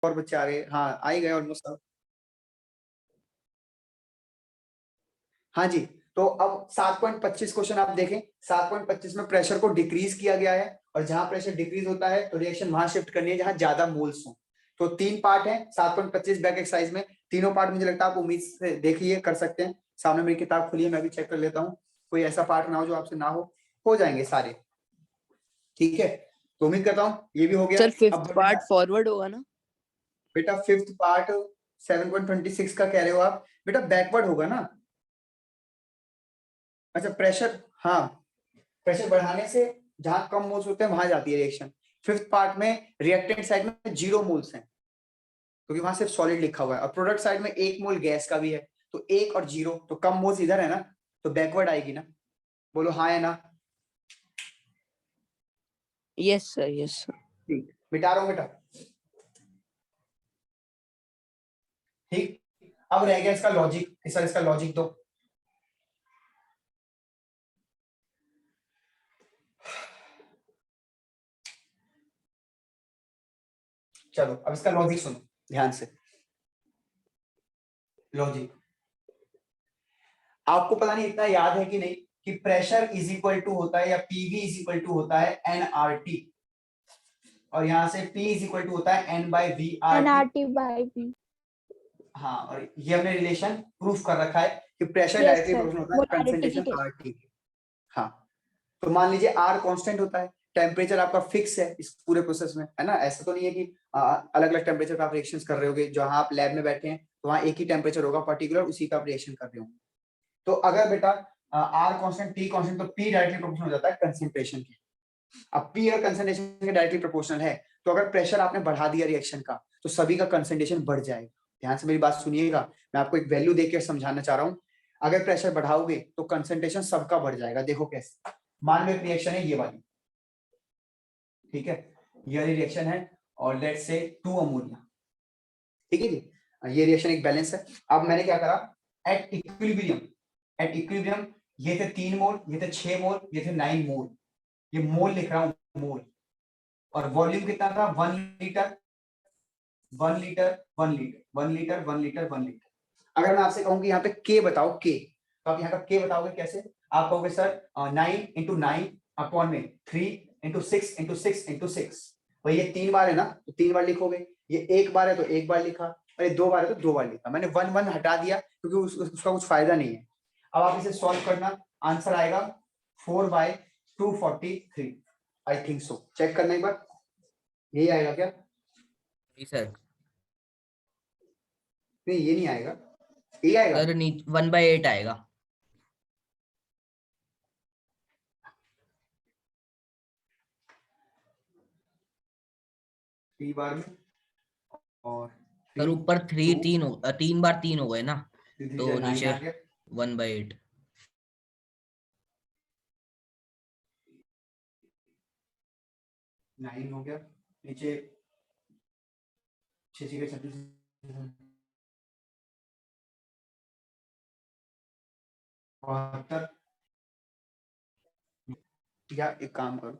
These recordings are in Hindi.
और बच्चे आ गए, हाँ आ ही गए ऑलमोस्ट सब। हाँ जी, तो अब 7.25 क्वेश्चन आप देखें। 7.25 में प्रेशर को डिक्रीज किया गया है, और जहां प्रेशर डिक्रीज होता है तो रिएक्शन वहां शिफ्ट करनी है जहां ज्यादा मोल्स हो। तो 3 पार्ट है 7.25 बैक एक्सरसाइज में। तीनों पार्ट मुझे लगता है आप उम्मीद से देखिए, कर सकते हैं। सामने मेरी किताब खुली है, मैं भी चेक कर लेता हूँ, कोई ऐसा पार्ट ना हो जो आपसे ना हो जाएंगे सारे। ठीक है, तो उम्मीद करता हूँ ये भी हो गया। सर अब 5th पार्ट फॉरवर्ड होगा ना? बेटा 5th पार्ट 7.26 का कह रहे हो आप, बेटा बैकवर्ड होगा ना। अच्छा प्रेशर, हाँ प्रेशर बढ़ाने से जहां कम मोल्स होते हैं वहां जाती है रिएक्शन। 5th पार्ट में रिएक्टेंट साइड में 0 मोल्स हैं, क्योंकि वहां सिर्फ सॉलिड लिखा हुआ है, और प्रोडक्ट साइड में 1 मोल गैस का भी है। तो 1 और 0, तो कम मोल्स इधर है ना, तो बैकवर्ड आएगी ना। बोलो हाँ या ना। Yes sir, yes sir. ठीक, मिटा रहा हूं बेटा। ठीक, अब रह गया इसका लॉजिक कि सर इसका लॉजिक दो। चलो अब इसका लॉजिक सुनो ध्यान से। लॉजिक आपको पता नहीं इतना याद है कि नहीं, कि प्रेशर इज इक्वल टू होता है, या पीवी इज इक्वल टू होता है एनआरटी, और यहां से P इज इक्वल टू होता है N by V R T. NRT/P। हाँ, और ये हमने रिलेशन प्रूफ कर रखा है कि pressure yes directly sir, proportional होता है मोलारिटी की कंसंट्रेशन RT। हाँ, तो मान लीजिए R कांस्टेंट होता है, टेम्परेचर आपका फिक्स है इस पूरे प्रोसेस में, है ना। ऐसा तो नहीं है कि अलग अलग टेम्परेचर पे आप रिएक्शंस कर रहे होगे। जहां आप लैब में बैठे हैं तो वहां एक ही टेम्परेचर होगा पर्टिकुलर, उसी का आप रिएक्शन कर रहे होंगे। तो अगर बेटा R कांस्टेंट T कांस्टेंट, तो P डायरेक्टली प्रोपोर्शनल हो जाता है कंसंट्रेशन के। अब P अगर कंसंट्रेशन के डायरेक्टली प्रोपोर्शनल है, तो अगर प्रेशर आपने बढ़ा दिया रिएक्शन का, तो सभी का कंसंट्रेशन बढ़ जाएगा। ध्यान से मेरी बात सुनिएगा, मैं आपको एक वैल्यू देकर समझाना चाह रहा हूं। अगर प्रेशर बढ़ाओगे तो कंसंट्रेशन सबका बढ़ जाएगा। देखो कैसे, मान लो एक रिएक्शन है ये वाली, ठीक है, ये वाली रिएक्शन है, और लेट्स से 2 अमोनिया, ठीक है जी। ये रिएक्शन एक बैलेंस है। अब मैंने क्या करा, एट इक्विलिब्रियम, एट इक्विलिब्रियम ये थे 3 मोल, ये थे 6 मोल, ये थे 9 मोल। ये मोल लिख रहा हूं, मोल। और वॉल्यूम कितना था, 1 litre 1 litre 1 litre 1 litre 1 litre 1 litre. अगर मैं आपसे कहूं कि यहाँ पे के बताओ, के, तो आप यहाँ का के बताओगे कैसे? आप कहोगे सर 9 इंटू 9 अपॉन में 3 इंटू 6 इंटू 6 इंटू 6। भाई ये 3 बार है ना, तो 3 बार लिखोगे। ये 1 बार है तो 1 बार लिखा, और ये 2 बार है तो 2 बार लिखा। मैंने 1 1 हटा दिया क्योंकि उसका कुछ फायदा नहीं है। अब आप इसे सॉल्व करना, आंसर आएगा 4/243। आई थिंक सो, चेक करना एक बार, यही आएगा क्या? जी सर। नहीं ये नहीं आएगा, ये आएगा सर 1/8 आएगा। थ्री बार में, और सर ऊपर 3 बार 3 हो गए ना, तो नीचे 1/8। 9 हो गया, नीचे 6 6 36 72। या एक काम करो,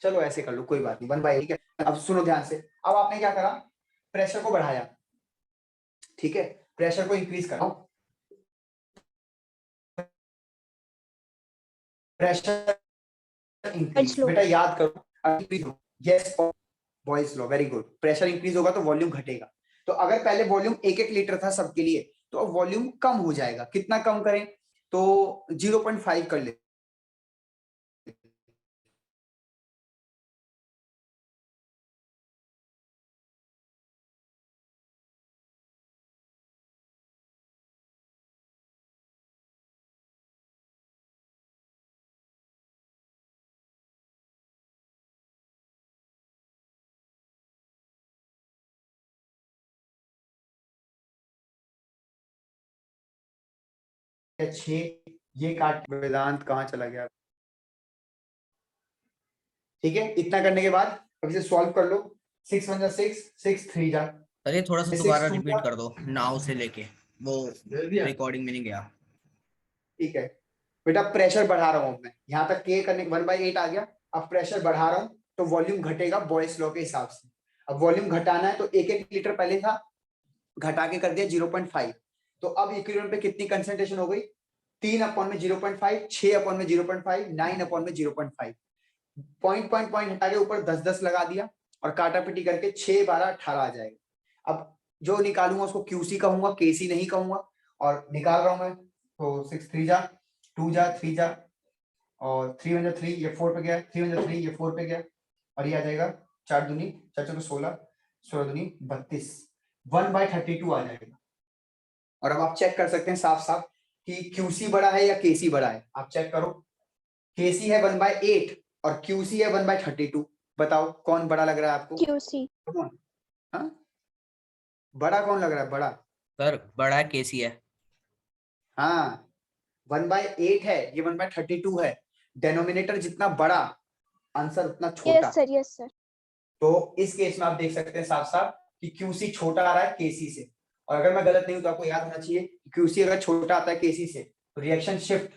चलो ऐसे कर लो, कोई बात नहीं, 1/8, ठीक है। अब सुनो ध्यान से, अब आपने क्या करा, प्रेशर को बढ़ाया, ठीक है, प्रेशर को इंक्रीज करो। प्रेशर इंक्रीज, बेटा याद करो, yes boys law, very good. Pressure increase होगा तो वॉल्यूम घटेगा। तो अगर पहले वॉल्यूम 1 1 लीटर था सबके लिए, तो अब वॉल्यूम कम हो जाएगा। कितना कम करें, तो 0.5 कर ले। ये काट, वेदांत कहाँ चला गया? ठीक है, इतना करने के बाद अब इसे सॉल्व कर लो। 6 1 6 6 3 जा। अरे थोड़ा सा 6 दोबारा 2 रिपीट कर दो, नाव से लेके, वो रिकॉर्डिंग में नहीं गया। ठीक है बेटा, प्रेशर बढ़ा रहा हूं मैं, यहाँ तक के करने 1/8 आ गया। अब प्रेशर बढ़ा रहा हूँ तो वॉल्यूम घटेगा बॉयस लॉ के हिसाब से। अब वॉल्यूम घटाना है तो 1 लीटर पहले था, घटा के कर दिया 0.5। तो अब इक्विलिब्रियम पे कितनी कंसंट्रेशन हो गई? 3/0.5, 6/0.5, 9/0.5। पॉइंट पॉइंट पॉइंट हटा के ऊपर 10-10 लगा दिया और काटा पिटी करके 6, 12, 18 आ जाएगा। अब जो निकालूंगा उसको क्यूसी कहूंगा, केसी नहीं कहूंगा। और निकाल रहा हूं मैं तो 6 3 जा 2 जा 3 जा और 3 1 जा 3, ये 4 पे गया, 3 1 जा 3, ये 4 पे गया और ये आ जाएगा 4 दूनी 4 चौके 16, 16 दूनी 32, 1/32 आ जाएगा। और अब आप चेक कर सकते हैं साफ साफ कि क्यूसी बड़ा है या केसी बड़ा है। आप चेक करो, केसी है 1/8 और क्यूसी है 1/32। बताओ कौन बड़ा लग रहा है आपको? क्यूसी। हाँ, बड़ा कौन लग रहा है? बड़ा सर बड़ा केसी है। हाँ, 1/8 है, ये 1/32 है। डेनोमिनेटर जितना बड़ा, आंसर उतना छोटा। Yes sir, yes sir. तो इस केस में आप देख सकते हैं साफ साफ कि क्यूसी छोटा आ रहा है केसी से। और अगर मैं गलत नहीं हूं तो आपको याद होना चाहिए कि क्यूसी अगर छोटा आता है केसी से तो reaction shift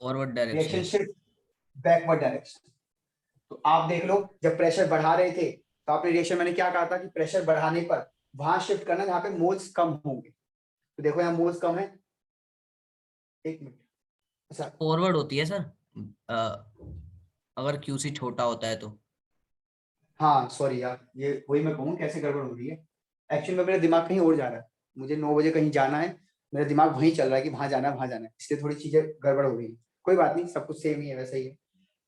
forward reaction direction. Shift backward direction. तो आप देख लो, जब प्रेशर बढ़ा रहे थे तो आपने रिएक्शन, मैंने क्या कहा था कि प्रेशर बढ़ाने पर वहां शिफ्ट करना जहां पे मोल्स कम होंगे। तो देखो यहाँ मोल्स कम है, 1 मिनट। अच्छा, फॉरवर्ड होती है सर अगर क्यूसी छोटा होता है तो। हाँ सॉरी यार, ये वही मैं कहूँ कैसे गड़बड़ हो रही है। एक्चुअली में मेरा दिमाग कहीं और जा रहा है, मुझे 9 बजे कहीं जाना है, मेरा दिमाग वहीं चल रहा है कि वहां जाना है वहां जाना है, इसलिए थोड़ी चीजें गड़बड़ हो रही है। कोई बात नहीं, सब कुछ सेम ही है, वैसा ही है।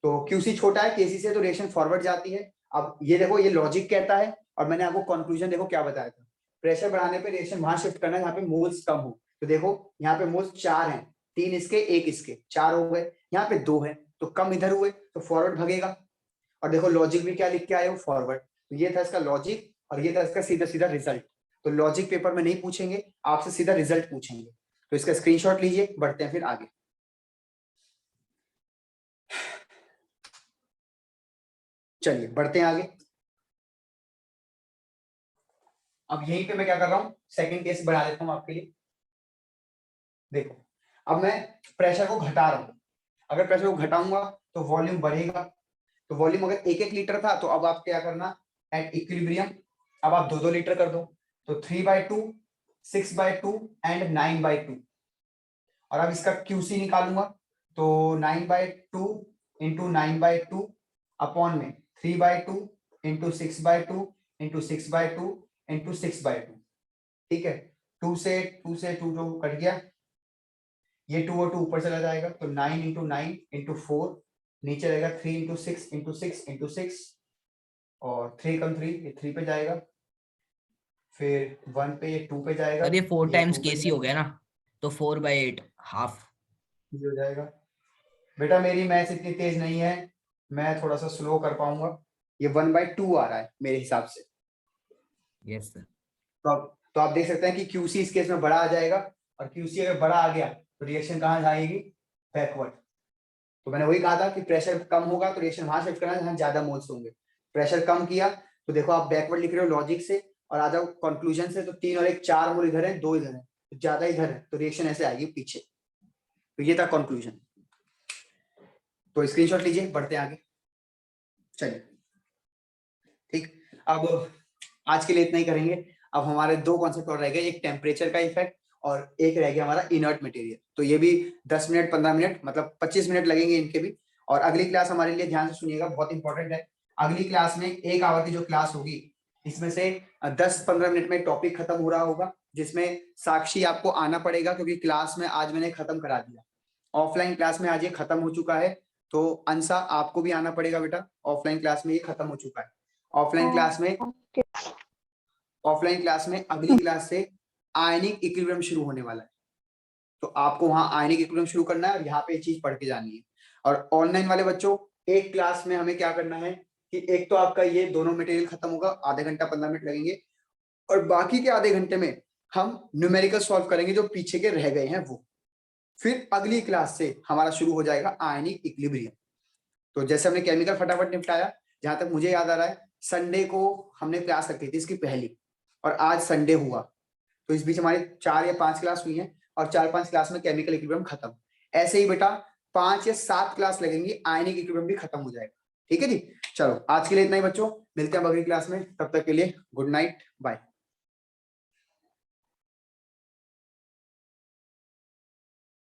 तो क्यूसी छोटा है केसी से तो रिएक्शन फॉरवर्ड जाती है। अब ये देखो, ये लॉजिक कहता है और मैंने आपको कंक्लूजन देखो क्या बताया था। प्रेशर बढ़ाने पे रिएक्शन वहां शिफ्ट करना है जहाँ पे मोल्स कम हो। तो देखो यहाँ पे मोल्स 4 हैं, 3 इसके 1 इसके, 4 हो गए। यहाँ पे 2 है तो कम इधर हुए तो फॉरवर्ड भगेगा। और देखो लॉजिक भी क्या लिख के आए हो? फॉरवर्ड। तो ये था इसका लॉजिक और ये था इसका सीधा सीधा रिजल्ट। तो लॉजिक पेपर में नहीं पूछेंगे, आपसे सीधा रिजल्ट पूछेंगे। तो इसका स्क्रीनशॉट लीजिए, बढ़ते हैं फिर आगे। चलिए बढ़ते हैं आगे। अब यहीं पे मैं क्या कर रहा हूँ, सेकंड केस बढ़ा देता हूँ आपके लिए। देखो, अब मैं प्रेशर को घटा रहा हूँ। अगर प्रेशर को घटाऊंगा तो वॉल्यूम बढ़ेगा। तो वॉल्यूम अगर 1-1 लीटर था तो अब आप क्या करना, एट इक्विलिब्रियम अब आप 2-2 लीटर कर दो। तो 3/2, 6/2 एंड 9/2। और अब इसका क्यूसी निकालूंगा तो 9/2 इंटू 9/2 अपॉन में 3/2 इंटू 6/2 इंटू 6/2 इंटू 6/2। ठीक है, 2 से 2 जो कट गया, ये 2 और 2 ऊपर चला जाएगा तो 9 इंटू 9 इंटू 4, नीचे रहेगा 3 इंटू 6 इंटू 6 इंटू 6 और 3 कम 3, ये 3 पे जाएगा, फिर 1 पे ये 2 पे जाएगा, सर ये 4 टाइम्स 2 पे केसी हो गया ना, तो 4/8 हाफ। ये हो जाएगा। बेटा मेरी मैथ्स इतनी तेज नहीं है, मैं थोड़ा सा स्लो कर पाऊंगा। ये 1/2 आ रहा है मेरे हिसाब से। Yes sir. तो आप देख सकते हैं कि क्यूसी इस केस में बड़ा आ जाएगा और क्यूसी अगर बड़ा आ गया तो रिएक्शन कहाँ जाएगी? बैकवर्ड। तो मैंने वही कहा था कि प्रेशर कम होगा तो रिएक्शन वहां शिफ्ट करना है जहां ज्यादा मोल्स होंगे। प्रेशर कम किया तो देखो आप बैकवर्ड लिख रहे हो लॉजिक से और आ जाओ कंक्लूजन से, तो 3 और 1 4 मोल इधर है, 2 इधर है, तो ज्यादा इधर है तो रिएक्शन ऐसे आएगी पीछे। तो ये था कंक्लूजन। तो स्क्रीनशॉट लीजिए, बढ़ते हैं आगे। चलिए ठीक, अब आज के लिए इतना ही करेंगे। अब हमारे 2 कॉन्सेप्ट और रह गए, एक टेम्परेचर का इफेक्ट और एक रह गया हमारा इनर्ट मटेरियल। तो ये भी 10 मिनट 15 मिनट मतलब 25 मिनट लगेंगे इनके भी। और अगली क्लास हमारे लिए ध्यान से सुनिएगा, बहुत इंपॉर्टेंट है। अगली क्लास में 1 आवर की जो क्लास होगी इसमें से 10-15 मिनट में टॉपिक खत्म हो रहा होगा, जिसमें साक्षी आपको आना पड़ेगा क्योंकि क्लास में आज मैंने खत्म करा दिया। ऑफलाइन क्लास में आज ये खत्म हो चुका है, तो अंसा आपको भी आना पड़ेगा बेटा, ऑफलाइन क्लास में ये खत्म हो चुका है। ऑफलाइन क्लास में अगली क्लास से आयनिक इक्विलिब्रियम शुरू होने वाला है। तो आपको वहां आयनिक इक्विलिब्रियम शुरू करना है और यहाँ पे चीज पढ़ के जानी है। और ऑनलाइन वाले बच्चों, एक क्लास में हमें क्या करना है कि एक तो आपका ये दोनों मटेरियल खत्म होगा, आधे घंटा 15 मिनट लगेंगे, और बाकी के आधे घंटे में हम न्यूमेरिकल सॉल्व करेंगे जो पीछे के रह गए हैं वो। फिर अगली क्लास से हमारा शुरू हो जाएगा आयनिक इक्विलिब्रियम। तो जैसे हमने केमिकल फटाफट निपटाया, जहां तक मुझे याद आ रहा है संडे को हमने क्लास रखी थी इसकी पहली, और आज संडे हुआ, तो इस बीच हमारी 4 या 5 क्लास हुई हैं और 4-5 क्लास में केमिकल इक्विलिब्रियम खत्म। ऐसे ही बेटा 5 या 7 क्लास लगेंगी, आयनिक इक्विलिब्रियम भी खत्म हो जाएगा। ठीक है जी, चलो आज के लिए इतना ही बच्चों, मिलते हैं अगली क्लास में, तब तक के लिए गुड नाइट, बाय।